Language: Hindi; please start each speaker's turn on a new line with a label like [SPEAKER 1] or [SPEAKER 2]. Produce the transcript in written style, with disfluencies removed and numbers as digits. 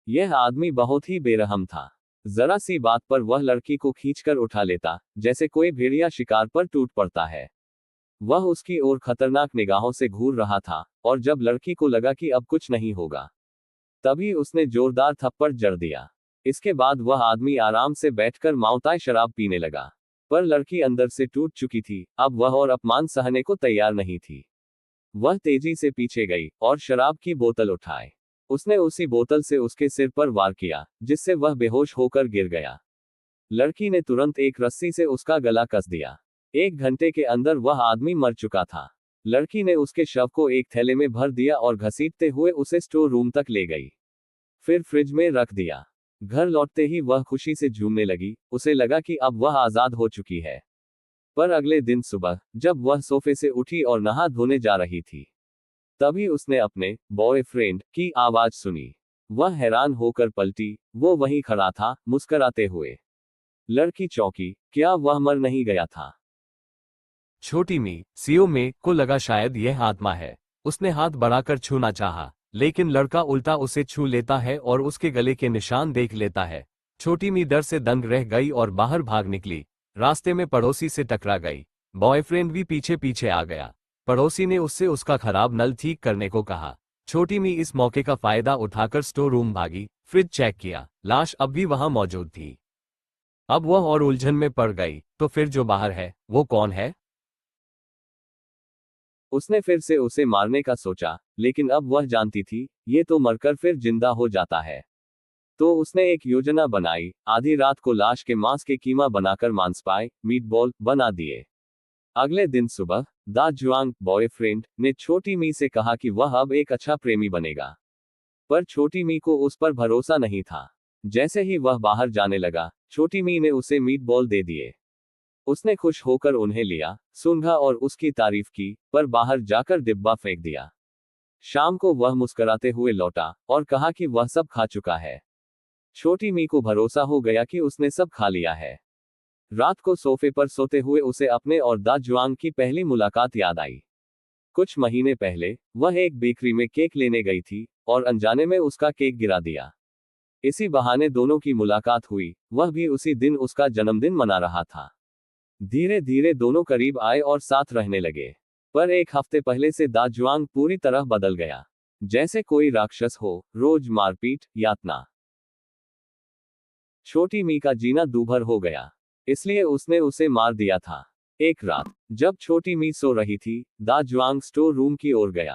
[SPEAKER 1] यह आदमी बहुत ही बेरहम था। जरा सी बात पर वह लड़की को खींचकर उठा लेता, जैसे कोई भेड़िया शिकार पर टूट पड़ता है। वह उसकी ओर खतरनाक निगाहों से घूर रहा था, और जब लड़की को लगा कि अब कुछ नहीं होगा, तभी उसने जोरदार थप्पड़ जड़ दिया। इसके बाद वह आदमी आराम से बैठकर माउंताई शराब पीने लगा। पर लड़की अंदर से टूट चुकी थी, अब वह और अपमान सहने को तैयार नहीं थी। वह तेजी से पीछे गई और शराब की बोतल उठाए। उसने उसी बोतल से उसके सिर पर वार किया, जिससे वह बेहोश होकर गिर गया। लड़की ने तुरंत एक रस्सी से उसका गला कस दिया। 1 घंटे के अंदर वह आदमी मर चुका था। लड़की ने उसके शव को एक थैले में भर दिया और घसीटते हुए उसे स्टोर रूम तक ले गई। फिर फ्रिज में रख दिया। घर लौटते ही वह खुशी से झूमने लगी, उसे लगा कि अब वह आजाद हो चुकी है। पर अगले दिन सुबह, जब वह सोफे से उठी और नहा धोने जा रही थी, तभी उसने अपने बॉयफ्रेंड की आवाज सुनी। वह हैरान होकर पलटी, वो वहीं खड़ा था, मुस्कुराते हुए। लड़की चौंकी, क्या वह मर नहीं गया था?
[SPEAKER 2] छोटी मी सीओ में को लगा शायद यह आत्मा है। उसने हाथ बढ़ाकर छूना चाहा, लेकिन लड़का उल्टा उसे छू लेता है और उसके गले के निशान देख लेता है। छोटी मी डर से दंग रह गई और बाहर भाग निकली। रास्ते में पड़ोसी से टकरा गई। बॉयफ्रेंड भी पीछे पीछे आ गया। पड़ोसी ने उससे उसका खराब नल ठीक करने को कहा। छोटी मी इस मौके का फायदा उठाकर स्टोर रूम भागी। फ्रिज चेक किया, लाश अब भी वहां मौजूद थी। अब वह और उलझन में पड़ गई, तो फिर जो बाहर है वो कौन है?
[SPEAKER 1] उसने फिर से उसे मारने का सोचा, लेकिन अब वह जानती थी, ये तो मरकर फिर जिंदा हो जाता है। तो उसने एक योजना बनाई। आधी रात को लाश के मांस के कीमा बनाकर मांस पाए, मीटबॉल बना दिए। अगले दिन सुबह, दा जुआंग बॉयफ्रेंड ने छोटी मी से कहा कि वह अब एक अच्छा प्रेमी बनेगा। पर छोटी मी को उस पर भरोसा नहीं था। जैसे ही वह बाहर जाने लगा, छोटी मी ने उसे मीटबॉल दे दिए। उसने खुश होकर उन्हें लिया, सूंघा और उसकी तारीफ की, पर बाहर जाकर डिब्बा फेंक दिया। शाम को वह मुस्कुराते हुए लौटा और कहा कि वह सब खा चुका है। छोटी मी को भरोसा हो गया कि उसने सब खा लिया है। रात को सोफे पर सोते हुए उसे अपने और दा जुआंग की पहली मुलाकात याद आई। कुछ महीने पहले, वह एक बेकरी में केक लेने गई थी, और अनजाने में उसका केक गिरा दिया। इसी बहाने दोनों की मुलाकात हुई, वह भी उसी दिन उसका जन्मदिन मना रहा था। धीरे धीरे दोनों करीब आए और साथ रहने लगे। पर एक हफ्ते पहले से दा जुआंग पूरी तरह बदल गया। जैसे कोई राक्षस हो, रोज मारपीट, यातना। छोटी मी का जीना दूभर हो गया, इसलिए उसने उसे मार दिया था। एक रात, जब छोटी मी सो रही थी, दा जुआंग स्टोर रूम की ओर गया।